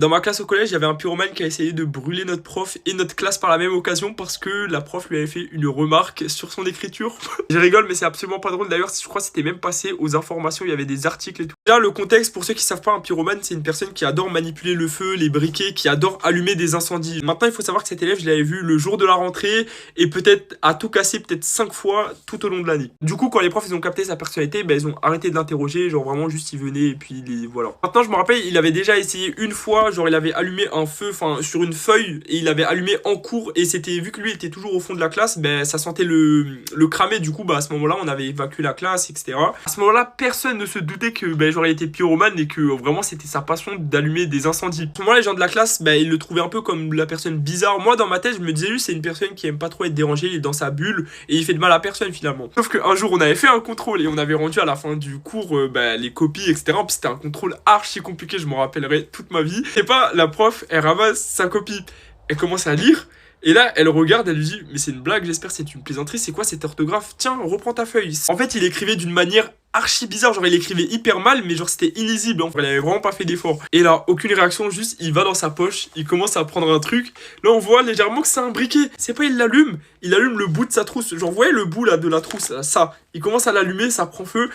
Dans ma classe au collège, il y avait un pyromane qui a essayé de brûler notre prof et notre classe par la même occasion parce que la prof lui avait fait une remarque sur son écriture. Je rigole, mais c'est absolument pas drôle. D'ailleurs, je crois que c'était même passé aux informations, il y avait des articles et tout. Déjà, le contexte, pour ceux qui savent pas, un pyromane, c'est une personne qui adore manipuler le feu, les briquets, qui adore allumer des incendies. Maintenant, il faut savoir que cet élève, je l'avais vu le jour de la rentrée et peut-être à tout casser, peut-être 5 fois tout au long de l'année. Du coup, quand les profs, ils ont capté sa personnalité, ben, ils ont arrêté de l'interroger, genre vraiment juste il venait et puis voilà. Maintenant, je me rappelle, il avait déjà essayé une fois, genre il avait allumé un feu sur une feuille et il avait allumé en cours et c'était vu que lui était toujours au fond de la classe, ben ça sentait le cramer. Du coup bah à ce moment-là on avait évacué la classe, etc. À ce moment-là personne ne se doutait que ben genre il était pyromane et que vraiment c'était sa passion d'allumer des incendies. À ce moment-là les gens de la classe ben ils le trouvaient un peu comme la personne bizarre. Moi dans ma tête je me disais juste c'est une personne qui aime pas trop être dérangée, il est dans sa bulle et il fait de mal à personne finalement. Sauf qu'un jour on avait fait un contrôle et on avait rendu à la fin du cours les copies, etc. Puis c'était un contrôle archi compliqué, je m'en rappellerai toute ma vie. Et pas la prof, elle ramasse sa copie, elle commence à lire, et là, elle regarde, elle lui dit « Mais c'est une blague, j'espère, c'est une plaisanterie, c'est quoi cette orthographe? Tiens, reprends ta feuille. » En fait, il écrivait d'une manière archi bizarre, genre il écrivait hyper mal, mais genre c'était illisible, il avait vraiment pas fait d'effort. Et là, aucune réaction, juste il va dans sa poche, il commence à prendre un truc, là on voit légèrement que c'est un briquet. C'est pas il allume le bout de sa trousse, genre vous voyez le bout là de la trousse, là, ça. Il commence à l'allumer, ça prend feu.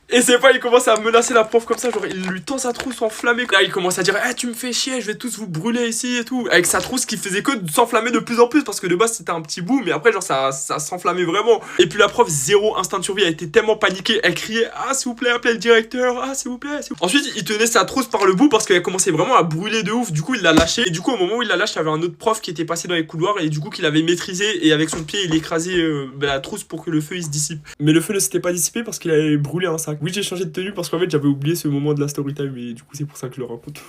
Et c'est pas, il commence à menacer la prof comme ça, genre il lui tend sa trousse enflammée. Là il commence à dire tu me fais chier, je vais tous vous brûler ici et tout. Avec sa trousse qui faisait que s'enflammer de plus en plus parce que de base c'était un petit bout, mais après genre ça s'enflammait vraiment. Et puis la prof, zéro instinct de survie, elle était tellement paniquée, elle criait s'il vous plaît, appelez le directeur, s'il vous plaît. Ensuite il tenait sa trousse par le bout parce qu'elle commençait vraiment à brûler de ouf, du coup il l'a lâché. Et du coup au moment où il l'a lâché, il y avait un autre prof qui était passé dans les couloirs et du coup qu'il avait maîtrisé et avec son pied il écrasait la trousse pour que le feu il se dissipe. Mais le feu ne s'était pas dissipé parce qu'il avait brûlé un sac. Oui j'ai changé de tenue parce qu'en fait j'avais oublié ce moment de la story time et du coup c'est pour ça que je le raconte.